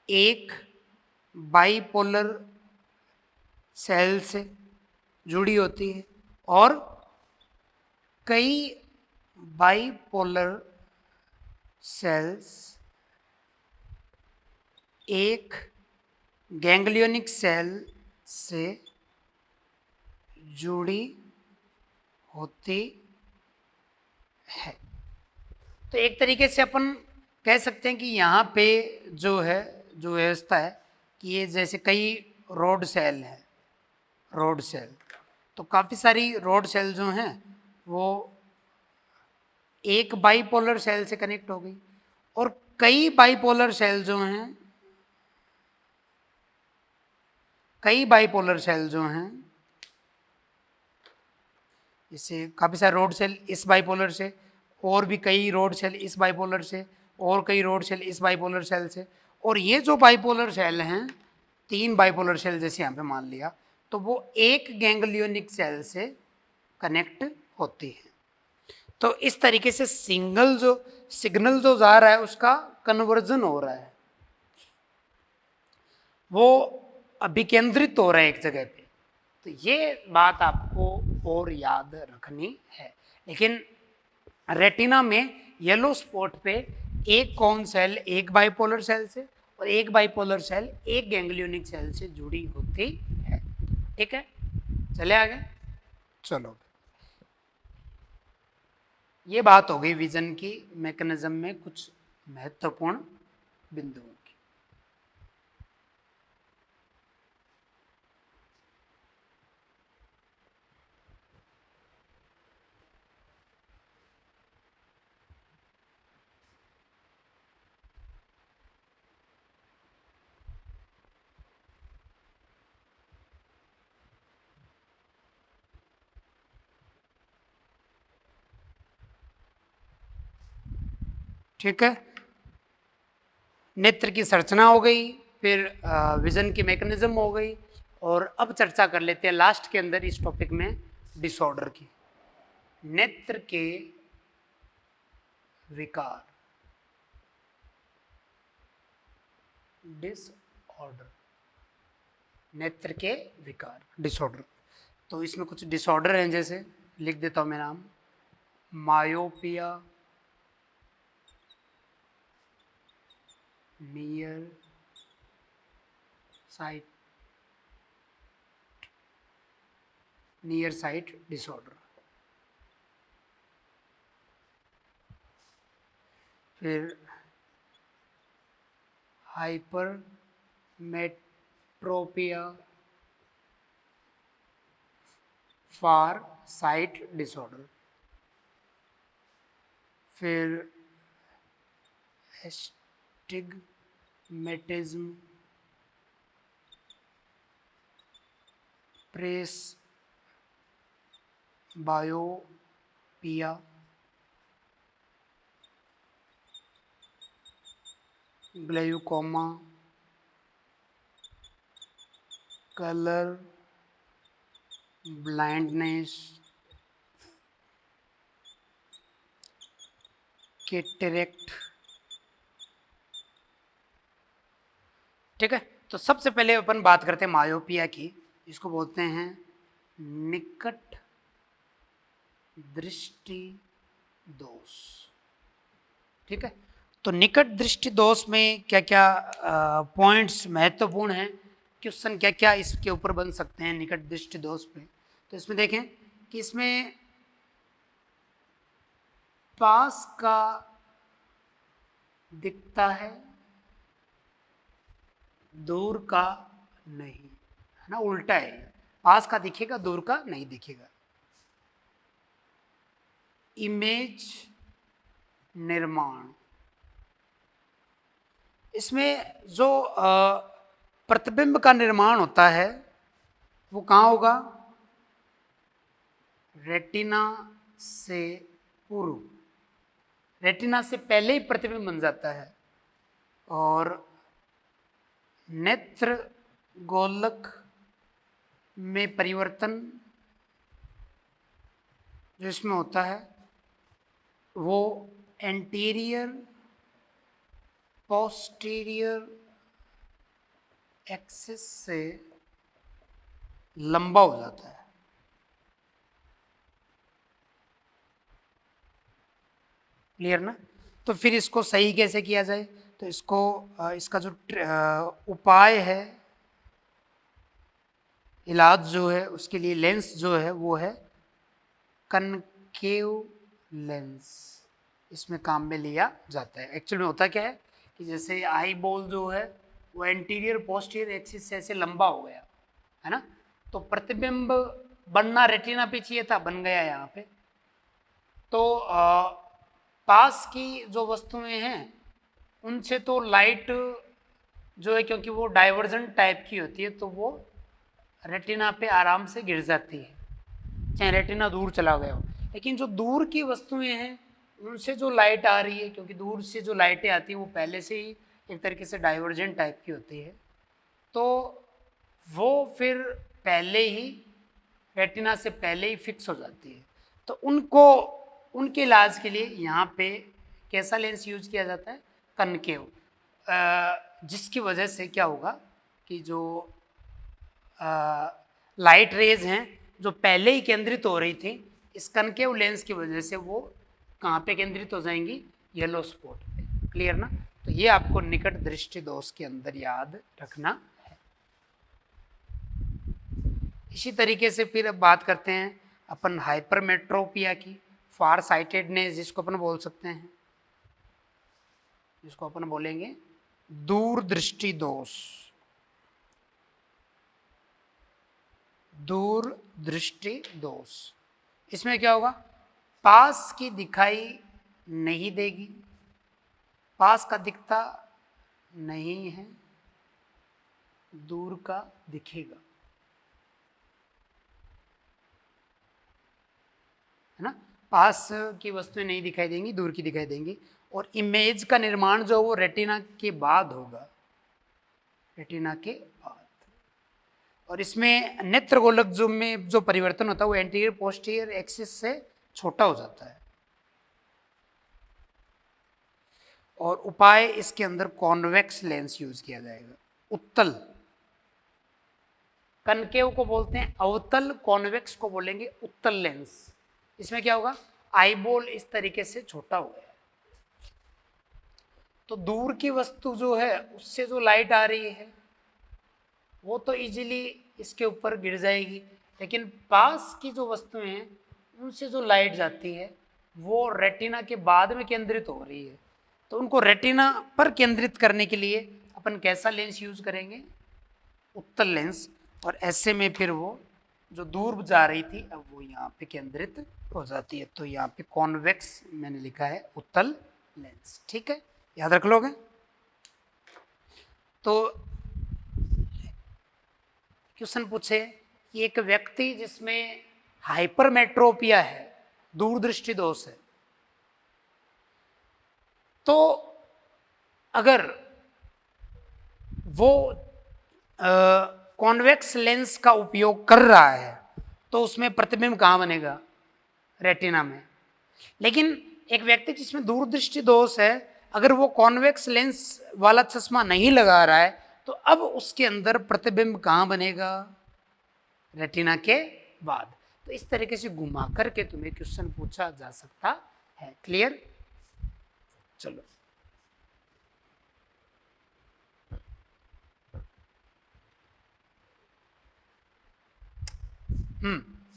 एक बाइपोलर सेल से जुड़ी होती है, और कई बाइपोलर सेल्स एक गैंग्लियोनिक सेल से जुड़ी होती है। तो एक तरीके से अपन कह सकते हैं कि यहाँ पे जो है, जो व्यवस्था है कि ये जैसे कई रोड सेल है, रोड सेल, तो काफ़ी सारी रोड सेल जो हैं वो एक बाइपोलर सेल से कनेक्ट हो गई, और कई बाइपोलर सेल जो हैं, कई बाइपोलर सेल जो हैं, जैसे काफ़ी सारे रोड सेल इस बाइपोलर से, और भी कई रोड सेल इस बाइपोलर से, और कई रोड सेल इस बाइपोलर सेल से, और ये जो बाइपोलर सेल हैं, तीन बाइपोलर सेल जैसे यहाँ पे मान लिया, तो वो एक गैंग्लियोनिक सेल से कनेक्ट होती है। तो इस तरीके से सिग्नल जो जा रहा है उसका कन्वर्जन हो रहा है, वो अभिकेंद्रित हो रहा है एक जगह पे। तो ये बात आपको और याद रखनी है। लेकिन रेटिना में येलो स्पॉट पे एक कॉन सेल एक बाइपोलर सेल से और एक बाइपोलर सेल एक गैंग्लियोनिक सेल से जुड़ी होती है। ठीक है, चले आगे। चलो, ये बात हो गई विजन की मैकेनिज्म में कुछ महत्वपूर्ण बिंदुओं की। ठीक है, नेत्र की संरचना हो गई, फिर विजन की मैकेनिज्म हो गई, और अब चर्चा कर लेते हैं लास्ट के अंदर इस टॉपिक में डिसऑर्डर की। नेत्र के विकार, डिसऑर्डर, नेत्र के विकार, डिसऑर्डर। तो इसमें कुछ डिसऑर्डर हैं, जैसे लिख देता हूं मैं नाम, myopia, near sight, near sight disorder, फिर हाइपरमेट्रोपिया, फार साइट डिसऑर्डर, फिर astigmatism, presbyopia, glaucoma, colour blindness, cataract. ठीक है, तो सबसे पहले अपन बात करते हैं मायोपिया की। इसको बोलते हैं निकट दृष्टि दोष। ठीक है, तो निकट दृष्टि दोष में क्या क्या पॉइंट्स महत्वपूर्ण हैं, क्वेश्चन क्या क्या इसके ऊपर बन सकते हैं निकट दृष्टि दोष पे। तो इसमें देखें कि इसमें पास का दिखता है, दूर का नहीं, है ना, उल्टा है, पास का दिखेगा दूर का नहीं दिखेगा। इमेज निर्माण, इसमें जो प्रतिबिंब का निर्माण होता है वो कहाँ होगा, रेटिना से पूर्व, रेटिना से पहले ही प्रतिबिंब बन जाता है। और नेत्र गोलक में परिवर्तन जो इसमें होता है वो एंटीरियर पोस्टीरियर एक्सिस से लंबा हो जाता है। क्लियर ना। तो फिर इसको सही कैसे किया जाए, तो इसको इसका जो उपाय है, इलाज जो है उसके लिए लेंस जो है वो है कनकेव लेंस, इसमें काम में लिया जाता है। एक्चुअल में होता क्या है कि जैसे आई बॉल जो है वो एंटीरियर पोस्टीरियर एक्सिस से ऐसे लंबा हो गया है ना, तो प्रतिबिंब बनना रेटिना पे चाहिए था, बन गया यहाँ पे। तो पास की जो वस्तुएं हैं उनसे तो लाइट जो है, क्योंकि वो डाइवर्जेंट टाइप की होती है, तो वो रेटिना पे आराम से गिर जाती है, चाहे रेटिना दूर चला गया हो। लेकिन जो दूर की वस्तुएं हैं उनसे जो लाइट आ रही है, क्योंकि दूर से जो लाइटें आती हैं वो पहले से ही एक तरीके से डाइवर्जेंट टाइप की होती है, तो वो फिर पहले ही रेटिना से पहले ही फिक्स हो जाती है। तो उनको उनके इलाज के लिए यहाँ पे कैसा लेंस यूज किया जाता है, कनकेव, जिसकी वजह से क्या होगा कि जो लाइट रेज हैं जो पहले ही केंद्रित हो रही थी, इस कनकेव लेंस की वजह से वो कहाँ पे केंद्रित हो जाएंगी, येलो स्पॉट पे। क्लियर ना? तो ये आपको निकट दृष्टि दोष के अंदर याद रखना है। इसी तरीके से फिर अब बात करते हैं अपन हाइपरमेट्रोपिया की, फार साइटेडनेस जिसको अपन बोल सकते हैं, जिसको अपन बोलेंगे दूरदृष्टि दोष। दूरदृष्टि दोष, इसमें क्या होगा, पास की दिखाई नहीं देगी, पास का दिखता नहीं है, दूर का दिखेगा, है ना? पास की वस्तुएं नहीं दिखाई देंगी, दूर की दिखाई देंगी। और इमेज का निर्माण जो वो रेटिना के बाद होगा, रेटिना के बाद। और इसमें नेत्र गोलक जो में जो परिवर्तन होता है वो एंटीरियर पोस्टीरियर एक्सिस से छोटा हो जाता है। और उपाय इसके अंदर कॉन्वेक्स लेंस यूज किया जाएगा, उत्तल। कनकेव को बोलते हैं अवतल, कॉन्वेक्स को बोलेंगे उत्तल लेंस। इसमें क्या होगा, आईबॉल इस तरीके से छोटा हो गया, तो दूर की वस्तु जो है उससे जो लाइट आ रही है वो तो इजीली इसके ऊपर गिर जाएगी, लेकिन पास की जो वस्तुएं हैं उनसे जो लाइट जाती है वो रेटिना के बाद में केंद्रित हो रही है। तो उनको रेटिना पर केंद्रित करने के लिए अपन कैसा लेंस यूज करेंगे, उत्तल लेंस। और ऐसे में फिर वो जो दूर जा रही थी अब वो यहाँ पे केंद्रित हो जाती है। तो यहाँ पे कॉन्वेक्स मैंने लिखा है, उत्तल लेंस। ठीक है, याद रख लोगे। तो क्वेश्चन पूछे कि एक व्यक्ति जिसमें हाइपरमेट्रोपिया है, दूरदृष्टि दोष है, तो अगर वो कॉन्वेक्स लेंस का उपयोग कर रहा है तो उसमें प्रतिबिंब कहाँ बनेगा, रेटिना में। लेकिन एक व्यक्ति जिसमें दूरदृष्टि दोष है, अगर वो कॉन्वेक्स लेंस वाला चश्मा नहीं लगा रहा है तो अब उसके अंदर प्रतिबिंब कहाँ बनेगा, रेटिना के बाद। तो इस तरीके से घुमा करके तुम्हें क्वेश्चन पूछा जा सकता है। क्लियर? चलो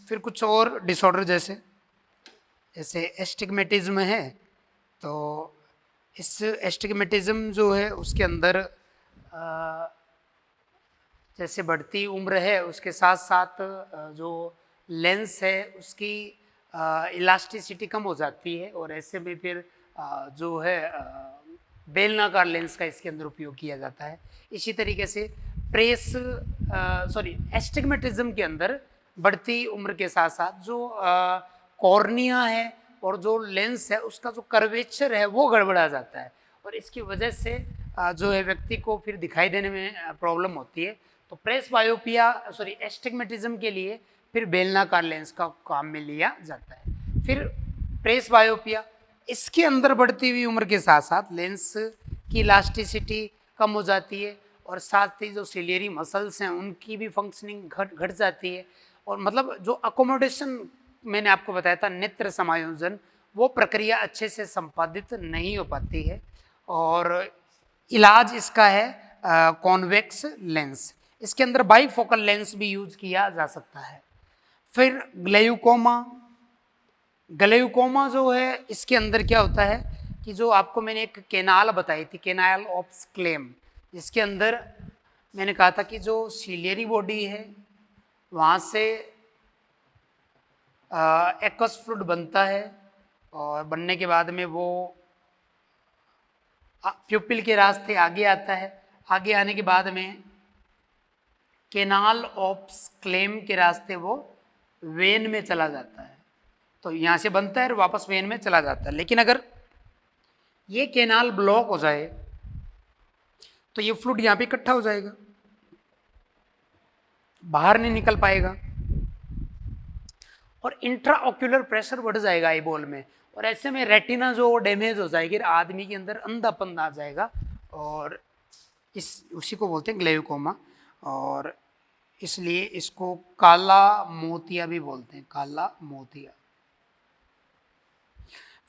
फिर कुछ और डिसऑर्डर जैसे एस्टिग्मेटिज्म है, तो इस एस्टिग्मेटिज्म जो है उसके अंदर जैसे बढ़ती उम्र है उसके साथ साथ जो लेंस है उसकी इलास्टिसिटी कम हो जाती है, और ऐसे में फिर जो है बेलनाकार लेंस का इसके अंदर उपयोग किया जाता है। इसी तरीके से एस्टिग्मेटिज्म के अंदर बढ़ती उम्र के साथ साथ जो कॉर्निया है और जो लेंस है उसका जो कर्वेचर है वो गड़बड़ा जाता है, और इसकी वजह से जो है व्यक्ति को फिर दिखाई देने में प्रॉब्लम होती है। तो एस्टिग्मेटिज्म के लिए फिर बेलनाकार लेंस का काम में लिया जाता है। फिर प्रेस बायोपिया, इसके अंदर बढ़ती हुई उम्र के साथ साथ लेंस की इलास्टिसिटी कम हो जाती है, और साथ ही जो सिलियरी मसल्स हैं उनकी भी फंक्शनिंग घट जाती है, और मतलब जो अकोमोडेशन मैंने आपको बताया था, नेत्र समायोजन, वो प्रक्रिया अच्छे से संपादित नहीं हो पाती है। और इलाज इसका है कॉन्वेक्स लेंस। इसके अंदर बाईफोकल लेंस भी यूज किया जा सकता है। फिर ग्लेयूकोमा जो है इसके अंदर क्या होता है कि जो आपको मैंने एक केनाल बताई थी, केनाल ऑफ स्क्लेम, जिसके अंदर मैंने कहा था कि जो सीलियरी बॉडी है वहाँ से एक्वस फ्लूइड बनता है, और बनने के बाद में वो प्यूपिल के रास्ते आगे आता है, आगे आने के बाद में केनाल ऑफ स्क्लेम के रास्ते वो वेन में चला जाता है। तो यहाँ से बनता है और वापस वेन में चला जाता है। लेकिन अगर ये केनाल ब्लॉक हो जाए तो ये फ्लूइड यहाँ पे इकट्ठा हो जाएगा, बाहर नहीं निकल पाएगा, और इंट्राओक्यूलर प्रेशर बढ़ जाएगा आईबॉल में, और ऐसे में रेटिना जो डैमेज हो जाएगी, आदमी के अंदर अंधापन आ जाएगा, और उसी को बोलते हैं ग्लेकोमा, और इसलिए इसको काला मोतिया भी बोलते हैं, काला मोतिया।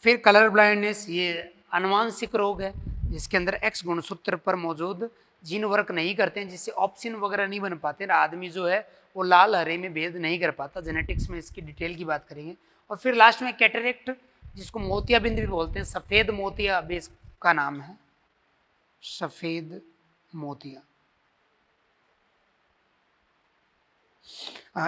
फिर कलर ब्लाइंडनेस, ये आनुवांशिक रोग है जिसके अंदर एक्स गुणसूत्र पर मौजूद जीन वर्क नहीं करते हैं, जिससे ऑप्शन वगैरह नहीं बन पाते, आदमी जो है वो लाल हरे में भेद नहीं कर पाता। जेनेटिक्स में इसकी डिटेल की बात करेंगे। और फिर लास्ट में कैटरेक्ट, जिसको मोतियाबिंद भी बोलते हैं, सफ़ेद मोतिया भी इसका नाम है, सफ़ेद मोतिया।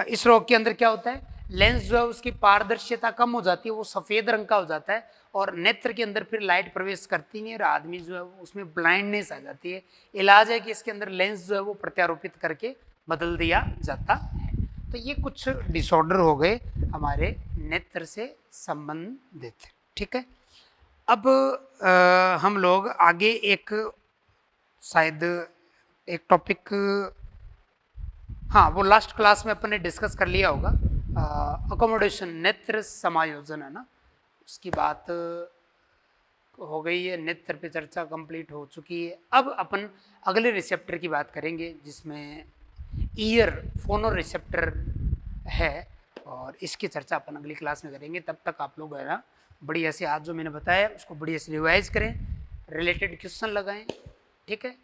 इस रोग के अंदर क्या होता है, लेंस जो है उसकी पारदर्शिता कम हो जाती है, वो सफ़ेद रंग का हो जाता है, और नेत्र के अंदर फिर लाइट प्रवेश करती नहीं है, और आदमी जो है उसमें ब्लाइंडनेस आ जाती है। इलाज है कि इसके अंदर लेंस जो है वो प्रत्यारोपित करके बदल दिया जाता है। तो ये कुछ डिसऑर्डर हो गए हमारे नेत्र से संबंधित, ठीक है। अब हम लोग आगे एक शायद एक टॉपिक, हाँ वो लास्ट क्लास में अपन ने डिस्कस कर लिया होगा, अकोमोडेशन, नेत्र समायोजन है ना, उसकी बात हो गई है, नेत्र पे चर्चा कंप्लीट हो चुकी है। अब अपन अगले रिसेप्टर की बात करेंगे जिसमें ईयर फोनो रिसेप्टर है, और इसकी चर्चा अपन अगली क्लास में करेंगे। तब तक आप लोग है ना बढ़िया से आज जो मैंने बताया उसको बढ़िया से रिवाइज करें, रिलेटेड क्वेश्चन लगाएं, ठीक है।